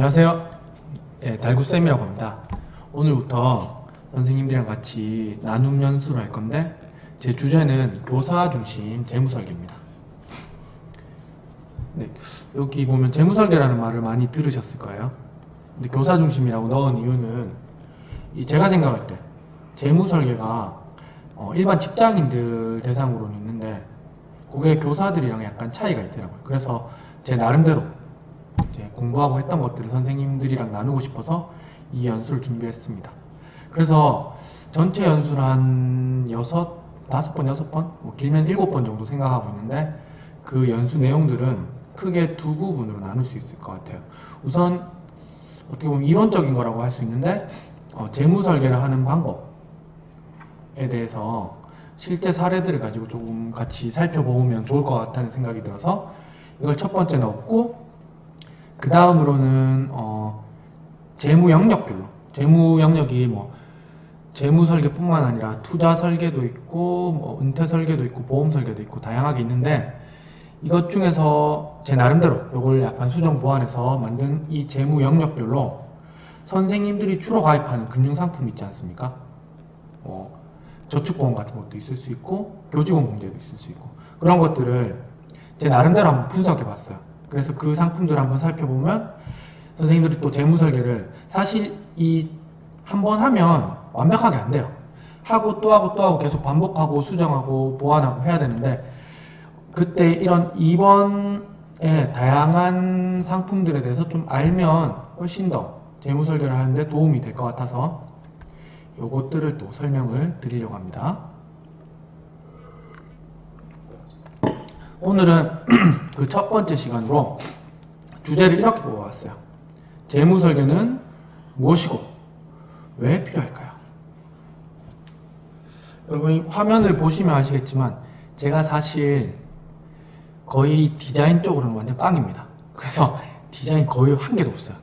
안녕하세요. 네, 달구쌤이라고 합니다. 오늘부터 선생님들이랑 같이 나눔 연수를 할 건데 제 주제는 교사 중심 재무설계입니다. 네, 여기 보면 재무설계라는 말을 많이 들으셨을 거예요. 근데 교사 중심이라고 넣은 이유는 제가 생각할 때 재무설계가 일반 직장인들 대상으로는 있는데 그게 교사들이랑 약간 차이가 있더라고요. 그래서 제 나름대로 이제 공부하고 했던 것들을 선생님들이랑 나누고 싶어서 이 연수를 준비했습니다. 그래서 전체 연수를 한 5번, 6번, 길면 7번 정도 생각하고 있는데 그 연수 내용들은 크게 두 부분으로 나눌 수 있을 것 같아요. 우선 어떻게 보면 이론적인 거라고 할 수 있는데 재무 설계를 하는 방법에 대해서 실제 사례들을 가지고 조금 같이 살펴보면 좋을 것 같다는 생각이 들어서 이걸 첫 번째 넣었고, 그 다음으로는 재무 영역별로, 재무 영역이 재무 설계뿐만 아니라 투자 설계도 있고 은퇴 설계도 있고 보험 설계도 있고 다양하게 있는데, 이것 중에서 제 나름대로 이걸 약간 수정 보완해서 만든 이 재무 영역별로 선생님들이 주로 가입하는 금융상품 있지 않습니까? 저축보험 같은 것도 있을 수 있고 교직원 공제도 있을 수 있고, 그런 것들을 제 나름대로 한번 분석해 봤어요. 그래서 그 상품들을 한번 살펴보면 선생님들이 또 재무 설계를 사실 한 번 하면 완벽하게 안 돼요. 하고 또 하고 또 하고 계속 반복하고 수정하고 보완하고 해야 되는데, 그때 이런 2번의 다양한 상품들에 대해서 좀 알면 훨씬 더 재무 설계를 하는데 도움이 될 것 같아서 요것들을 또 설명을 드리려고 합니다. 오늘은 그 첫 번째 시간으로 주제를 이렇게 뽑아봤어요. 재무 설계는 무엇이고 왜 필요할까요? 여러분이 화면을 보시면 아시겠지만 제가 사실 거의 디자인 쪽으로는 완전 깡입니다. 그래서 디자인 거의 한 개도 없어요.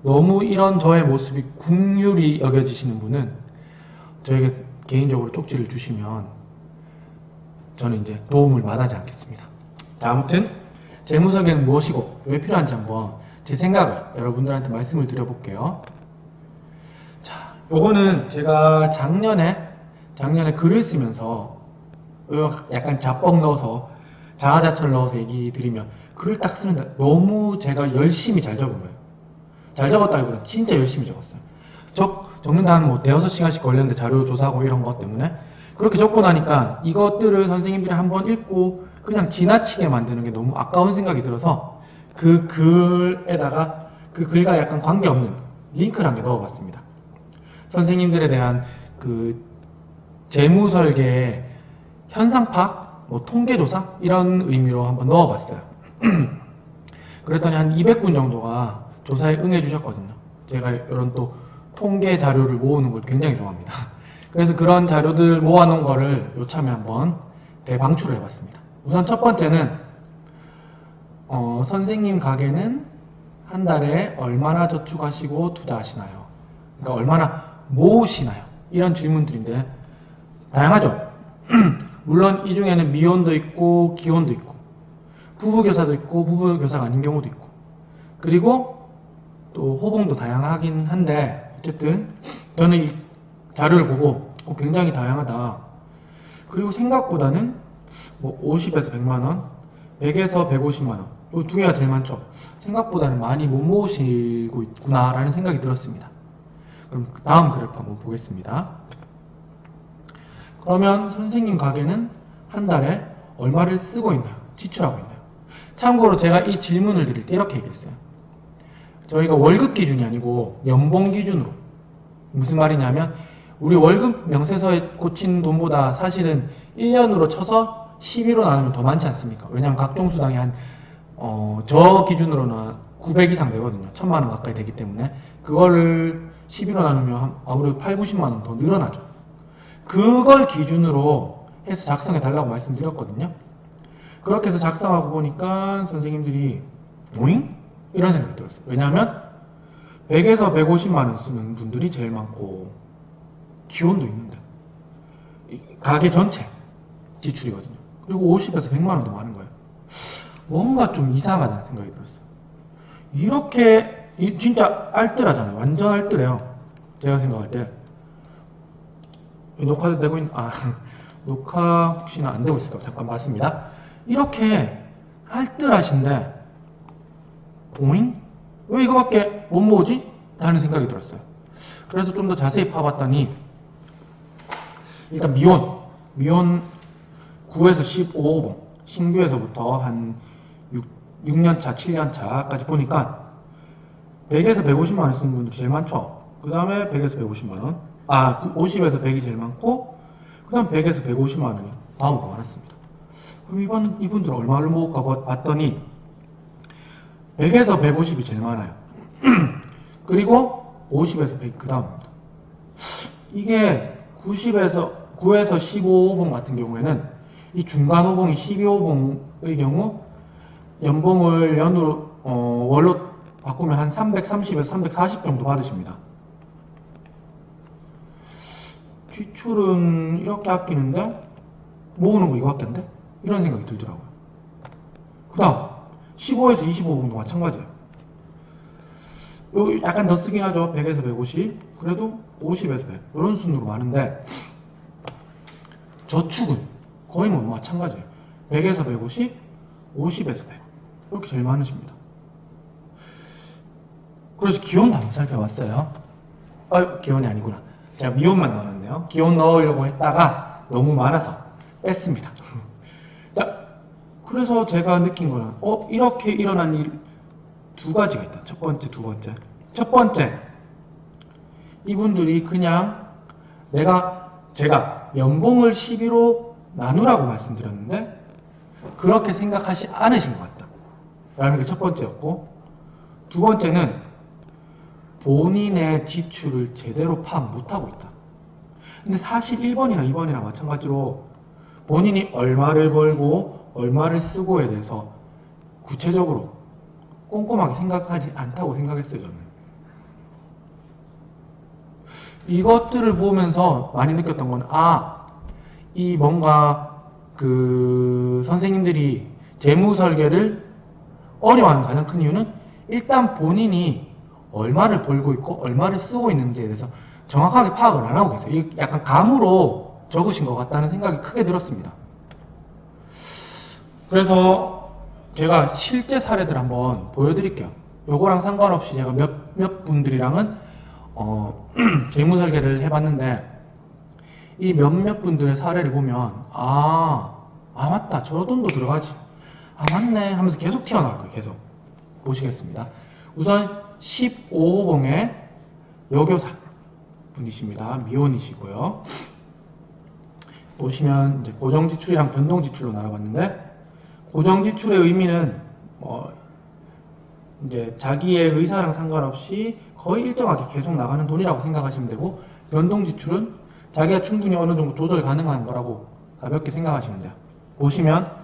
너무 이런 저의 모습이 국률이 여겨지시는 분은 저에게 개인적으로 쪽지를 주시면 저는 이제 도움을 마다하지 않겠습니다. 자, 아무튼 재무설계는 무엇이고 왜 필요한지 한번 제 생각을 여러분들한테 말씀을 드려볼게요. 자, 요거는 제가 작년에 글을 쓰면서 약간 자뻑 넣어서 자아자철 넣어서 얘기 드리면, 글을 딱 쓰는데 너무 제가 열심히 잘 적은 거예요. 잘 적었다기보다 진짜 열심히 적었어요. 적는다 한 대여섯 시간씩 걸렸는데 자료 조사하고 이런 것 때문에. 그렇게 적고 나니까 이것들을 선생님들이 한번 읽고 그냥 지나치게 만드는 게 너무 아까운 생각이 들어서 그 글에다가 그 글과 약간 관계없는 링크를 한 개 넣어봤습니다. 선생님들에 대한 그 재무설계의 현상 파악, 통계조사 이런 의미로 한번 넣어봤어요. 그랬더니 한 200분 정도가 조사에 응해주셨거든요. 제가 이런 또 통계 자료를 모으는 걸 굉장히 좋아합니다. 그래서 그런 자료들 모아놓은 거를 요참에 한번 대방출을 해봤습니다. 우선 첫 번째는 선생님 가게는 한 달에 얼마나 저축하시고 투자하시나요? 그러니까 얼마나 모으시나요? 이런 질문들인데 다양하죠. 물론 이 중에는 미혼도 있고 기혼도 있고 부부교사도 있고 부부교사가 아닌 경우도 있고, 그리고 또 호봉도 다양하긴 한데 어쨌든 저는 이 자료를 보고 굉장히 다양하다. 그리고 생각보다는 50에서 100만원, 100에서 150만원, 이 두 개가 제일 많죠. 생각보다는 많이 못 모으시고 있구나 라는 생각이 들었습니다. 그럼 다음 그래프 한번 보겠습니다. 그러면 선생님 가게는 한 달에 얼마를 쓰고 있나요? 지출하고 있나요? 참고로 제가 이 질문을 드릴 때 이렇게 얘기했어요. 저희가 월급 기준이 아니고 연봉 기준으로. 무슨 말이냐면 우리 월급 명세서에 꽂힌 돈보다 사실은 1년으로 쳐서 12로 나누면 더 많지 않습니까? 왜냐하면 각종 수당이 저 기준으로는 900 이상 되거든요. 1000만원 가까이 되기 때문에 그거를 12로 나누면 아무래도 8, 90만원 더 늘어나죠. 그걸 기준으로 해서 작성해 달라고 말씀드렸거든요. 그렇게 해서 작성하고 보니까 선생님들이 오잉? 이런 생각이 들었어요. 왜냐하면 100에서 150만원 쓰는 분들이 제일 많고 기혼도 있는데 가게 전체 지출이거든요. 그리고 50에서 100만원도 많은 거예요. 뭔가 좀 이상하다는 생각이 들었어요. 이렇게 이 진짜 알뜰하잖아요. 완전 알뜰해요. 제가 생각할 때. 녹화도 되고 녹화 혹시나 안 되고 있을까 잠깐 봤습니다. 이렇게 알뜰하신데 보잉? 왜 이거밖에 못 모으지? 라는 생각이 들었어요. 그래서 좀 더 자세히 파봤더니 일단 미온 9에서 15호봉 신규에서부터 한 6년차, 7년차까지 보니까 100에서 150만원 쓰는 분들이 제일 많죠. 그 다음에 100에서 150만원 50에서 100이 제일 많고 그 다음 100에서 150만원이 다음으로 많았습니다. 그럼 이분들은 얼마를 모을까 봤더니 100에서 150이 제일 많아요. 그리고 50에서 100 그 다음입니다. 이게 9에서 15호봉 같은 경우에는 이 중간 호봉이 12호봉의 경우 연봉을 연으로 월로 바꾸면 한 330에서 340 정도 받으십니다. 지출은 이렇게 아끼는데 모으는 거 이거밖에 안 돼? 이런 생각이 들더라고요. 그 다음 15에서 25봉도 마찬가지예요. 여기 약간 더 쓰긴 하죠. 100에서 150 그래도 50에서 100 이런 순으로 많은데 저축은 거의 뭐 마찬가지예요. 100에서 150 50에서 100 이렇게 제일 많으십니다. 그래서 기혼도 한번 살펴봤어요. 기혼이 아니구나. 제가 미혼만 넣어놨네요. 기혼 넣으려고 했다가 너무 많아서 뺐습니다. 자, 그래서 제가 느낀 거는 이렇게 일어난 일 두 가지가 있다. 첫 번째, 두 번째. 첫 번째, 이분들이 그냥 제가 연봉을 12로 나누라고 말씀드렸는데 그렇게 생각하지 않으신 것 같다. 라는 게 첫 번째였고, 두 번째는 본인의 지출을 제대로 파악 못하고 있다. 근데 사실 1번이나 2번이나 마찬가지로 본인이 얼마를 벌고 얼마를 쓰고에 대해서 구체적으로 꼼꼼하게 생각하지 않다고 생각했어요, 저는. 이것들을 보면서 많이 느꼈던 건, 이 뭔가 선생님들이 재무 설계를 어려워하는 가장 큰 이유는 일단 본인이 얼마를 벌고 있고 얼마를 쓰고 있는지에 대해서 정확하게 파악을 안 하고 계세요. 약간 감으로 적으신 것 같다는 생각이 크게 들었습니다. 그래서 제가 실제 사례들 한번 보여드릴게요. 요거랑 상관없이 제가 몇 분들이랑은 재무 설계를 해봤는데 이 몇몇 분들의 사례를 보면 맞다, 저 돈도 들어가지, 맞네 하면서 계속 튀어나올 거예요. 계속 보시겠습니다. 우선 15호봉의 여교사 분이십니다. 미혼이시고요. 보시면 이제 고정지출이랑 변동지출로 나눠봤는데, 고정지출의 의미는 이제 자기의 의사랑 상관없이 거의 일정하게 계속 나가는 돈이라고 생각하시면 되고, 변동지출은 자기가 충분히 어느 정도 조절 가능한 거라고 가볍게 생각하시면 돼요. 보시면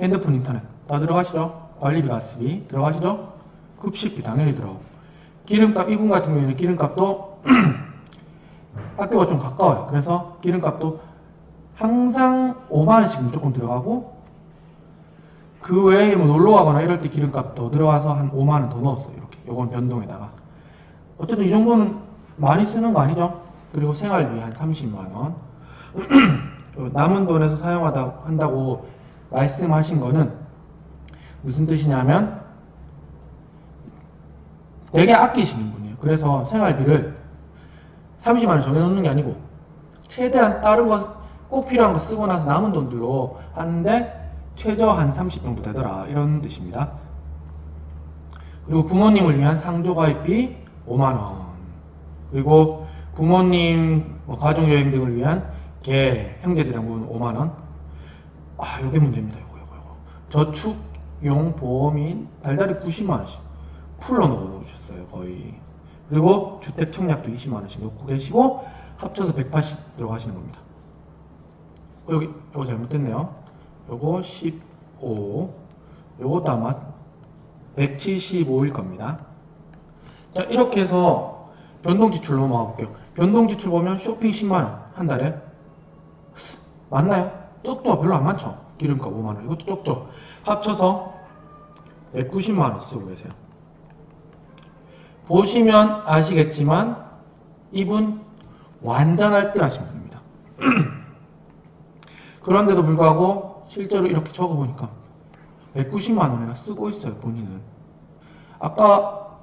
핸드폰, 인터넷 다 들어가시죠? 관리비, 가스비 들어가시죠? 급식비 당연히 들어가고, 기름값, 이분 같은 경우에는 기름값도 학교가 좀 가까워요. 그래서 기름값도 항상 5만원씩 무조건 들어가고, 그 외에 뭐 놀러 가거나 이럴 때 기름값 더 들어가서 한 5만원 더 넣었어요. 이렇게. 요건 변동에다가. 어쨌든 이 정도는 많이 쓰는 거 아니죠? 그리고 생활비 한 30만원. 남은 돈에서 사용한다고 말씀하신 거는 무슨 뜻이냐면 되게 아끼시는 분이에요. 그래서 생활비를 30만원 정해놓는 게 아니고 최대한 다른 거 꼭 필요한 거 쓰고 나서 남은 돈들로 하는데 최저 한 30 정도 되더라, 이런 뜻입니다. 그리고 부모님을 위한 상조가입비 5만원, 그리고 부모님 가족여행 등을 위한 형제들이랑 모은 5만원. 요게 문제입니다. 요거. 저축용 보험인 달달이 90만원씩 풀로 넣어주셨어요, 거의. 그리고 주택 청약도 20만원씩 넣고 계시고 합쳐서 180 들어가시는 겁니다. 요거 잘못됐네요. 요거 15, 요것도 아마 175일 겁니다. 자, 이렇게 해서 변동지출 넘어가 볼게요. 변동지출 보면 쇼핑 10만원 한 달에 맞나요? 적죠? 별로 안 많죠? 기름값 5만원, 이것도 적죠? 합쳐서 190만원 쓰고 계세요. 보시면 아시겠지만 이분 완전 알뜰하신 분입니다. 그런데도 불구하고 실제로 이렇게 적어보니까 190만 원이나 쓰고 있어요. 본인은. 아까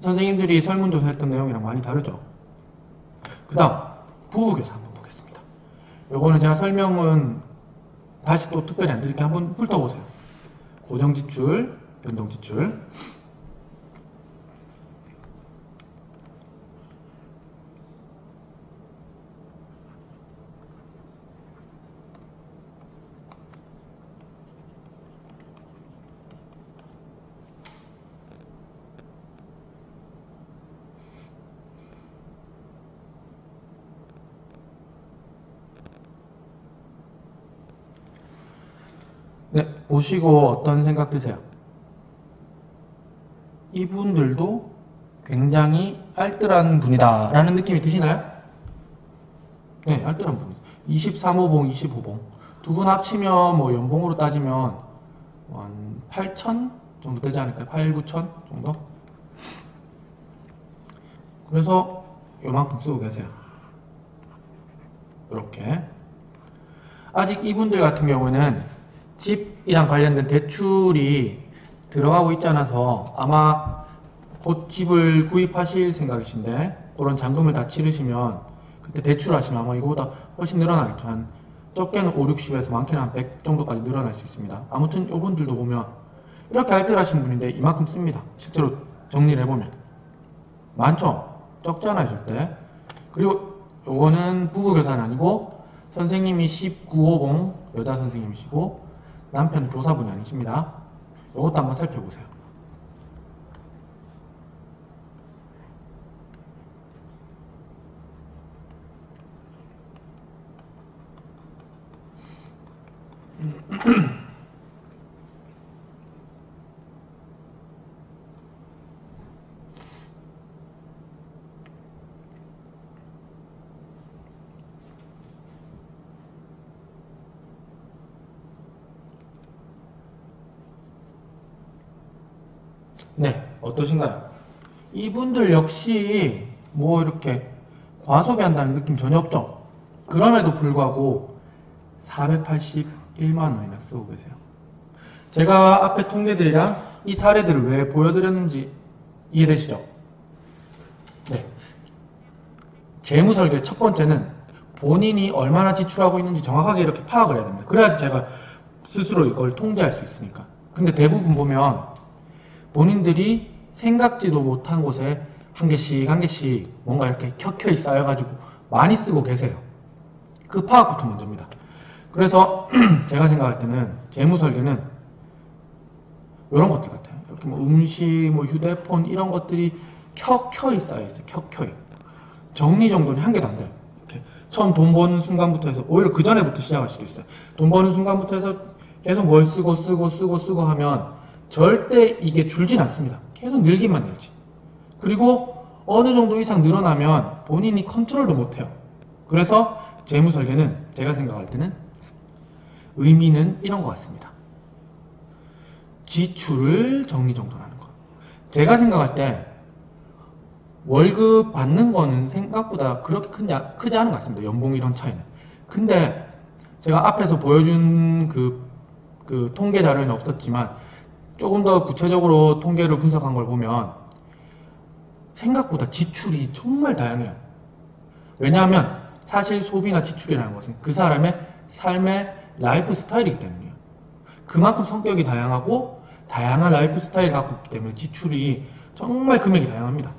선생님들이 설문조사했던 내용이랑 많이 다르죠. 그 다음 부부교사 한번 보겠습니다. 요거는 제가 설명은 다시 또 특별히 안 드릴게요. 한번 훑어보세요. 고정지출, 변동지출. 네, 보시고 어떤 생각 드세요? 이분들도 굉장히 알뜰한 분이다 라는 느낌이 드시나요? 네, 알뜰한 분이에요. 23호봉, 25봉 두 분 합치면 뭐 연봉으로 따지면 한 8천 정도 되지 않을까요? 8, 9천 정도? 그래서 요만큼 쓰고 계세요. 이렇게. 아직 이분들 같은 경우는 집이랑 관련된 대출이 들어가고 있지 않아서 아마 곧 집을 구입하실 생각이신데 그런 잔금을 다 치르시면 그때 대출하시면 아마 이거보다 훨씬 늘어나겠죠. 한 적게는 5, 60에서 많게는 한 100 정도까지 늘어날 수 있습니다. 아무튼 이분들도 보면 이렇게 알뜰하신 분인데 이만큼 씁니다. 실제로 정리를 해보면 많죠? 적잖아요 절대. 그리고 요거는 부부교사는 아니고 선생님이 19호봉 여자 선생님이시고 남편 교사분이 아니십니다. 이것도 한번 살펴보세요. 네, 어떠신가요? 이분들 역시 뭐 이렇게 과소비한다는 느낌 전혀 없죠? 그럼에도 불구하고 481만 원이나 쓰고 계세요. 제가 앞에 통계들이랑 이 사례들을 왜 보여드렸는지 이해되시죠? 네. 재무설계 첫 번째는 본인이 얼마나 지출하고 있는지 정확하게 이렇게 파악을 해야 됩니다. 그래야지 제가 스스로 이걸 통제할 수 있으니까. 근데 대부분 보면 본인들이 생각지도 못한 곳에 한 개씩 한 개씩 뭔가 이렇게 켜켜이 쌓여가지고 많이 쓰고 계세요. 그 파악부터 먼저입니다. 그래서 제가 생각할 때는 재무설계는 이런 것들 같아요. 이렇게 뭐 음식, 뭐 휴대폰 이런 것들이 켜켜이 쌓여있어요. 켜켜이. 정리정돈이 한 개도 안 돼요. 이렇게 처음 돈 버는 순간부터 해서 오히려 그 전에부터 시작할 수도 있어요. 돈 버는 순간부터 해서 계속 뭘 쓰고 하면 절대 이게 줄진 않습니다. 계속 늘기만 늘지. 그리고 어느 정도 이상 늘어나면 본인이 컨트롤도 못해요. 그래서 재무설계는 제가 생각할 때는 의미는 이런 것 같습니다. 지출을 정리정돈하는 것. 제가 생각할 때 월급 받는 거는 생각보다 그렇게 크지 않은 것 같습니다. 연봉 이런 차이는. 근데 제가 앞에서 보여준 그 통계 자료는 없었지만 조금 더 구체적으로 통계를 분석한 걸 보면 생각보다 지출이 정말 다양해요. 왜냐하면 사실 소비나 지출이라는 것은 그 사람의 삶의 라이프 스타일이기 때문이에요. 그만큼 성격이 다양하고 다양한 라이프 스타일을 갖고 있기 때문에 지출이 정말 금액이 다양합니다.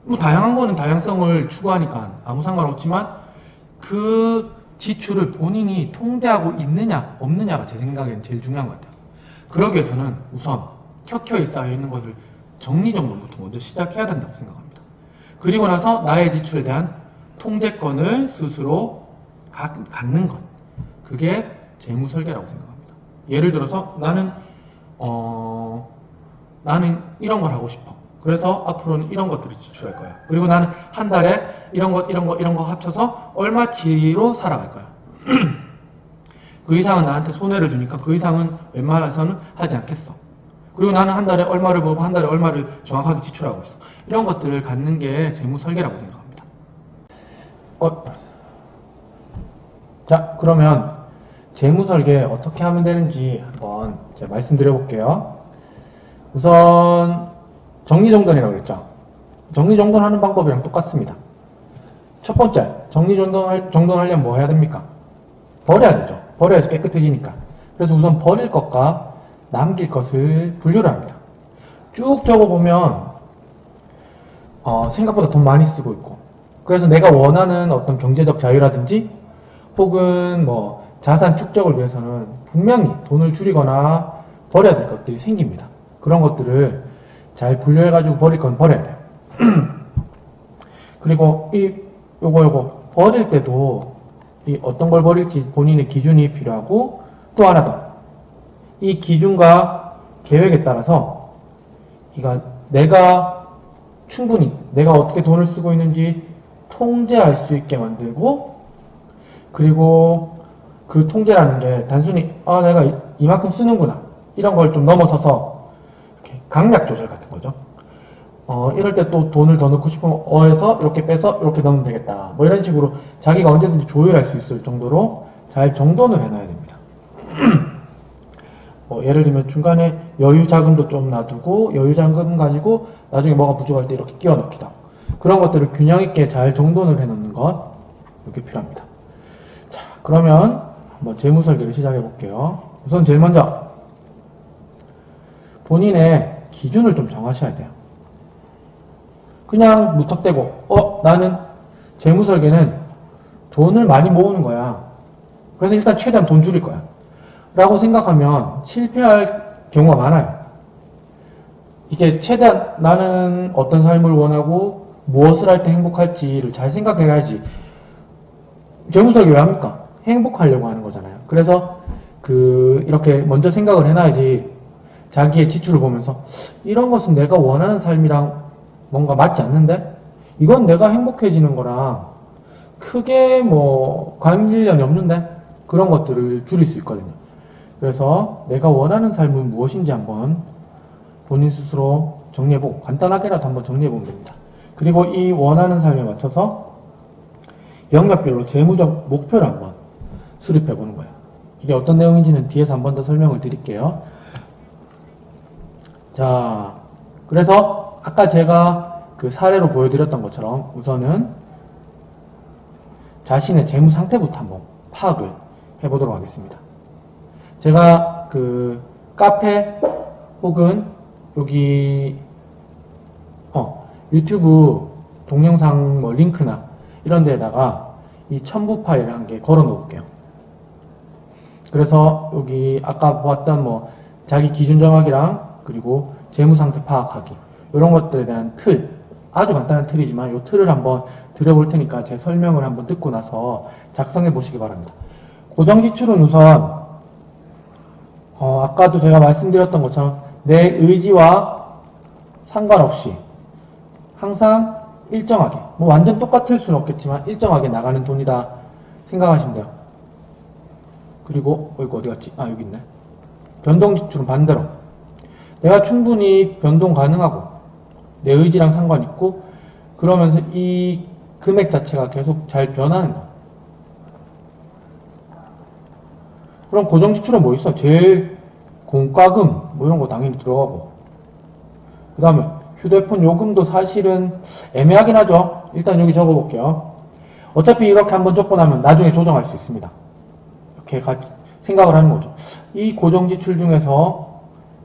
뭐 다양한 거는 다양성을 추구하니까 아무 상관없지만 그 지출을 본인이 통제하고 있느냐 없느냐가 제 생각에는 제일 중요한 것 같아요. 그러기 위해서는 우선 켜켜이 쌓여있는 것을 정리정돈부터 먼저 시작해야 된다고 생각합니다. 그리고 나서 나의 지출에 대한 통제권을 스스로 갖는 것. 그게 재무설계라고 생각합니다. 예를 들어서 나는 이런 걸 하고 싶어. 그래서 앞으로는 이런 것들을 지출할 거야. 그리고 나는 한 달에 이런 거 합쳐서 얼마치로 살아갈 거야. 그 이상은 나한테 손해를 주니까 그 이상은 웬만해서는 하지 않겠어. 그리고 나는 한 달에 얼마를 벌고 한 달에 얼마를 정확하게 지출하고 있어. 이런 것들을 갖는 게 재무 설계라고 생각합니다. 자, 그러면 재무 설계 어떻게 하면 되는지 한번 제가 말씀드려 볼게요. 우선 정리정돈이라고 했죠. 정리정돈하는 방법이랑 똑같습니다. 첫 번째, 정리정돈하려면 뭐 해야 됩니까? 버려야 되죠. 버려야지 깨끗해지니까. 그래서 우선 버릴 것과 남길 것을 분류를 합니다. 쭉 적어보면 생각보다 돈 많이 쓰고 있고, 그래서 내가 원하는 어떤 경제적 자유라든지 혹은 뭐 자산 축적을 위해서는 분명히 돈을 줄이거나 버려야 될 것들이 생깁니다. 그런 것들을 잘 분류해가지고 버릴 건 버려야 돼요. 그리고 요거 버릴 때도 어떤 걸 버릴지 본인의 기준이 필요하고, 또 하나 더, 이 기준과 계획에 따라서 내가 충분히 내가 어떻게 돈을 쓰고 있는지 통제할 수 있게 만들고, 그리고 그 통제라는 게 단순히 내가 이만큼 쓰는구나 이런 걸 좀 넘어서서 이렇게 강약 조절 같은 거죠. 이럴 때 또 돈을 더 넣고 싶으면 어에서 이렇게 빼서 이렇게 넣으면 되겠다. 뭐 이런 식으로 자기가 언제든지 조율할 수 있을 정도로 잘 정돈을 해놔야 됩니다. 예를 들면 중간에 여유 자금도 좀 놔두고 여유 자금 가지고 나중에 뭐가 부족할 때 이렇게 끼워 넣기도 하고, 그런 것들을 균형 있게 잘 정돈을 해놓는 것, 이렇게 필요합니다. 자, 그러면 한번 재무 설계를 시작해 볼게요. 우선 제일 먼저 본인의 기준을 좀 정하셔야 돼요. 그냥 무턱대고 나는 재무 설계는 돈을 많이 모으는 거야, 그래서 일단 최대한 돈 줄일 거야 라고 생각하면 실패할 경우가 많아요. 이게 최대한 나는 어떤 삶을 원하고 무엇을 할 때 행복할지를 잘 생각해야지. 재무 설계 왜 합니까? 행복하려고 하는 거잖아요. 그래서 이렇게 먼저 생각을 해놔야지 자기의 지출을 보면서 이런 것은 내가 원하는 삶이랑 뭔가 맞지 않는데? 이건 내가 행복해지는 거랑 크게 관련이 없는데? 그런 것들을 줄일 수 있거든요. 그래서 내가 원하는 삶은 무엇인지 한번 본인 스스로 정리해보고, 간단하게라도 한번 정리해보면 됩니다. 그리고 이 원하는 삶에 맞춰서 영역별로 재무적 목표를 한번 수립해보는 거예요. 이게 어떤 내용인지는 뒤에서 한 번 더 설명을 드릴게요. 자, 그래서 아까 제가 그 사례로 보여드렸던 것처럼 우선은 자신의 재무 상태부터 한번 파악을 해보도록 하겠습니다. 제가 카페 혹은 여기 유튜브 동영상 링크나 이런 데다가 이 첨부 파일을 한 개 걸어 놓을게요. 그래서 여기 아까 보았던 자기 기준 정하기랑 그리고 재무 상태 파악하기, 이런 것들에 대한 틀, 아주 간단한 틀이지만 이 틀을 한번 드려볼 테니까 제 설명을 한번 듣고 나서 작성해 보시기 바랍니다. 고정 지출은 우선 아까도 제가 말씀드렸던 것처럼 내 의지와 상관없이 항상 일정하게, 완전 똑같을 수는 없겠지만 일정하게 나가는 돈이다 생각하시면 돼요. 그리고 이거 어디 갔지? 여기 있네. 변동 지출은 반대로 내가 충분히 변동 가능하고 내 의지랑 상관있고, 그러면서 이 금액 자체가 계속 잘 변하는 거. 그럼 고정 지출은 뭐 있어? 제일 공과금 이런 거 당연히 들어가고, 그 다음에 휴대폰 요금도 사실은 애매하긴 하죠. 일단 여기 적어볼게요. 어차피 이렇게 한번 적고 나면 나중에 조정할 수 있습니다. 이렇게 같이 생각을 하는 거죠. 이 고정 지출 중에서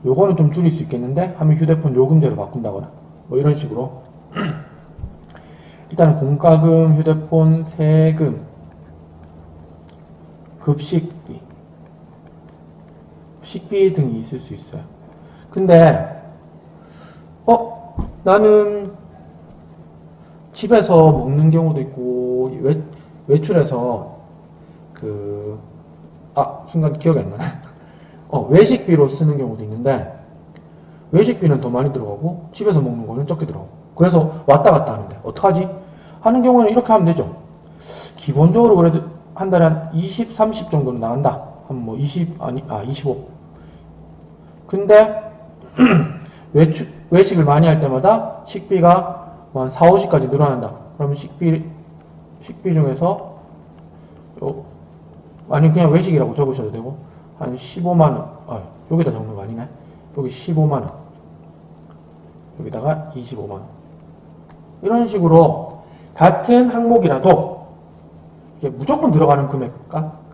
요거는 좀 줄일 수 있겠는데 하면 휴대폰 요금제로 바꾼다거나 이런 식으로 일단 공과금, 휴대폰, 세금, 급식비, 식비 등이 있을 수 있어요. 근데 나는 집에서 먹는 경우도 있고 외출해서 순간 기억이 안 나네. 외식비로 쓰는 경우도 있는데 외식비는 더 많이 들어가고 집에서 먹는 거는 적게 들어가고, 그래서 왔다 갔다 하는데 어떡하지? 하는 경우에는 이렇게 하면 되죠. 기본적으로 그래도 한 달에 한 20, 30 정도는 나간다. 한 25. 근데 외식을 많이 할 때마다 식비가 한 4, 50까지 늘어난다. 그러면 식비 중에서 아니 그냥 외식이라고 적으셔도 되고 한 15만원 여기다 적는 거 아니네. 여기 15만원 여기다가 25만원 이런 식으로 같은 항목이라도 이게 무조건 들어가는 금액과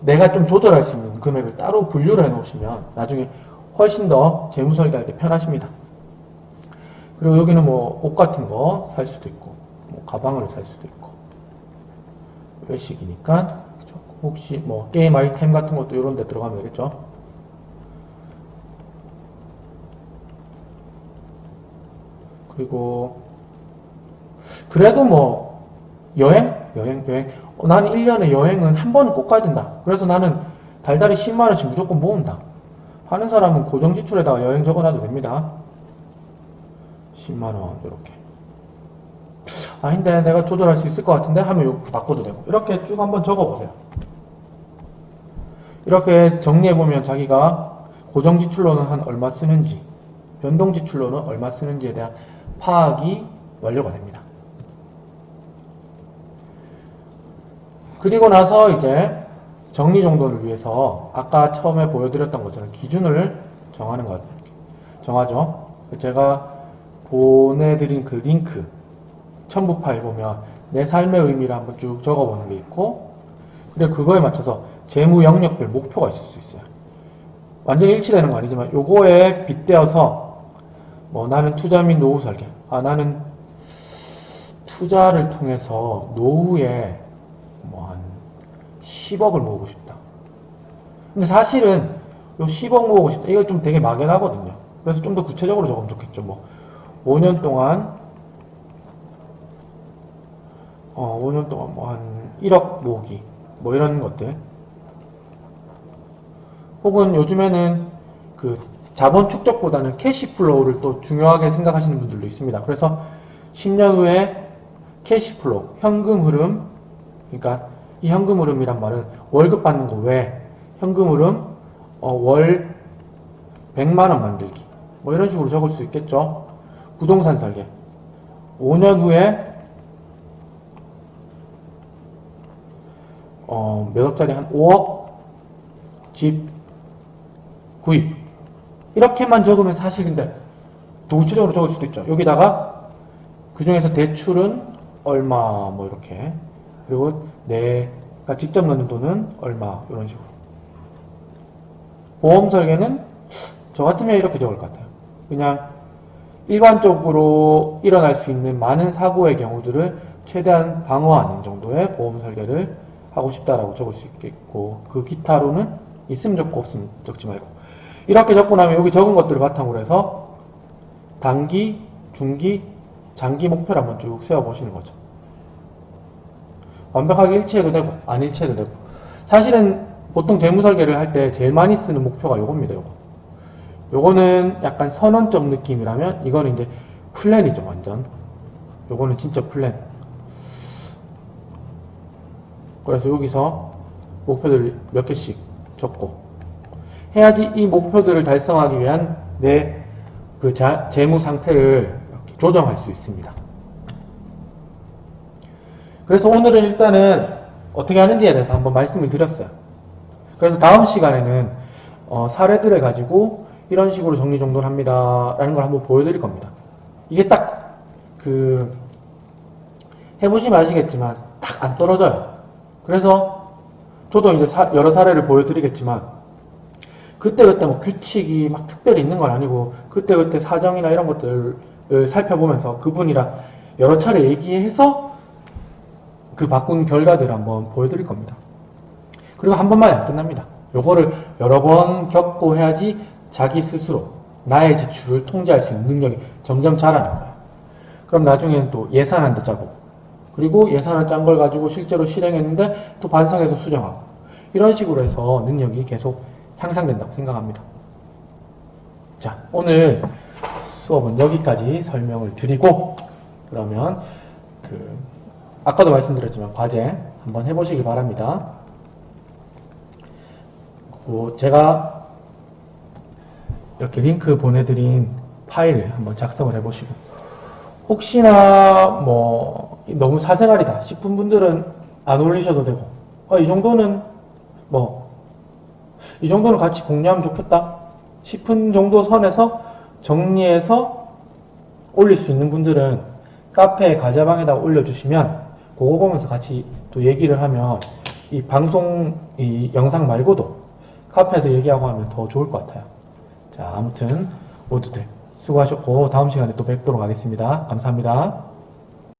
내가 좀 조절할 수 있는 금액을 따로 분류를 해 놓으시면 나중에 훨씬 더 재무 설계할 때 편하십니다. 그리고 여기는 뭐 옷 같은 거 살 수도 있고 뭐 가방을 살 수도 있고 외식이니까 혹시 뭐 게임 아이템 같은 것도 이런 데 들어가면 되겠죠. 그리고 그래도 뭐 여행 나는 1년에 여행은 한 번은 꼭 가야 된다. 그래서 나는 달달이 10만원씩 무조건 모은다 하는 사람은 고정지출에다가 여행 적어놔도 됩니다. 10만원 이렇게 아닌데 내가 조절할 수 있을 것 같은데 하면 이렇게 바꿔도 되고 이렇게 쭉 한번 적어보세요. 이렇게 정리해보면 자기가 고정지출로는 한 얼마 쓰는지 변동지출로는 얼마 쓰는지에 대한 파악이 완료가 됩니다. 그리고 나서 이제 정리정돈을 위해서 아까 처음에 보여드렸던 것처럼 기준을 정하죠. 제가 보내드린 그 링크 첨부 파일 보면 내 삶의 의미를 한번 쭉 적어보는 게 있고 그리고 그거에 맞춰서 재무 영역별 목표가 있을 수 있어요. 완전히 일치되는 거 아니지만 요거에 빗대어서 뭐 나는 투자 및 노후 설계 나는 투자를 통해서 노후에 뭐 한 10억을 모으고 싶다. 근데 사실은 요 10억 모으고 싶다 이거 좀 되게 막연하거든요. 그래서 좀 더 구체적으로 적으면 좋겠죠. 뭐 5년 동안 뭐 한 1억 모으기 뭐 이런 것들 혹은 요즘에는 그 자본 축적보다는 캐시플로우를 또 중요하게 생각하시는 분들도 있습니다. 그래서 10년 후에 캐시플로우 현금 흐름 그러니까 이 현금 흐름이란 말은 월급 받는 거 외에 현금 흐름 월 100만원 만들기 뭐 이런 식으로 적을 수 있겠죠. 부동산 설계 5년 후에 몇 억짜리 한 5억 집 구입 이렇게만 적으면 사실 근데 더 구체적으로 적을 수도 있죠. 여기다가 그 중에서 대출은 얼마 뭐 이렇게 그리고 내가 직접 넣는 돈은 얼마 이런 식으로 보험 설계는 저 같으면 이렇게 적을 것 같아요. 그냥 일반적으로 일어날 수 있는 많은 사고의 경우들을 최대한 방어하는 정도의 보험 설계를 하고 싶다라고 적을 수 있겠고 그 기타로는 있으면 적고 없으면 적지 말고 이렇게 적고 나면 여기 적은 것들을 바탕으로 해서 단기, 중기, 장기 목표를 한번 쭉 세워보시는 거죠. 완벽하게 일치해도 되고 안 일치해도 되고 사실은 보통 재무설계를 할 때 제일 많이 쓰는 목표가 요겁니다. 요거는 약간 선언적 느낌이라면 이거는 이제 플랜이죠. 완전 요거는 진짜 플랜. 그래서 여기서 목표들을 몇 개씩 적고 해야지 이 목표들을 달성하기 위한 내 그 재무 상태를 이렇게 조정할 수 있습니다. 그래서 오늘은 일단은 어떻게 하는지에 대해서 한번 말씀을 드렸어요. 그래서 다음 시간에는 사례들을 가지고 이런 식으로 정리정돈을 합니다 라는 걸 한번 보여드릴 겁니다. 이게 딱 해보시면 아시겠지만 딱 안 떨어져요. 그래서 저도 이제 여러 사례를 보여드리겠지만 그때그때 뭐 규칙이 막 특별히 있는 건 아니고 그때그때 사정이나 이런 것들을 살펴보면서 그분이랑 여러 차례 얘기해서 그 바꾼 결과들을 한번 보여드릴 겁니다. 그리고 한 번만에 안 끝납니다. 요거를 여러 번 겪고 해야지 자기 스스로 나의 지출을 통제할 수 있는 능력이 점점 자라는 거예요. 그럼 나중에는 또 예산안도 짜고 그리고 예산안 짠 걸 가지고 실제로 실행했는데 또 반성해서 수정하고 이런 식으로 해서 능력이 계속 향상된다고 생각합니다. 자, 오늘 수업은 여기까지 설명을 드리고 그러면 아까도 말씀드렸지만 과제 한번 해보시길 바랍니다. 제가 이렇게 링크 보내드린 파일을 한번 작성을 해보시고, 혹시나 뭐 너무 사생활이다 싶은 분들은 안 올리셔도 되고, 이 정도는 이 정도는 같이 공유하면 좋겠다 싶은 정도 선에서 정리해서 올릴 수 있는 분들은 카페 가자방에다 올려주시면 그거 보면서 같이 또 얘기를 하면 이 방송, 이 영상 말고도 카페에서 얘기하고 하면 더 좋을 것 같아요. 자, 아무튼 모두들 수고하셨고 다음 시간에 또 뵙도록 하겠습니다. 감사합니다.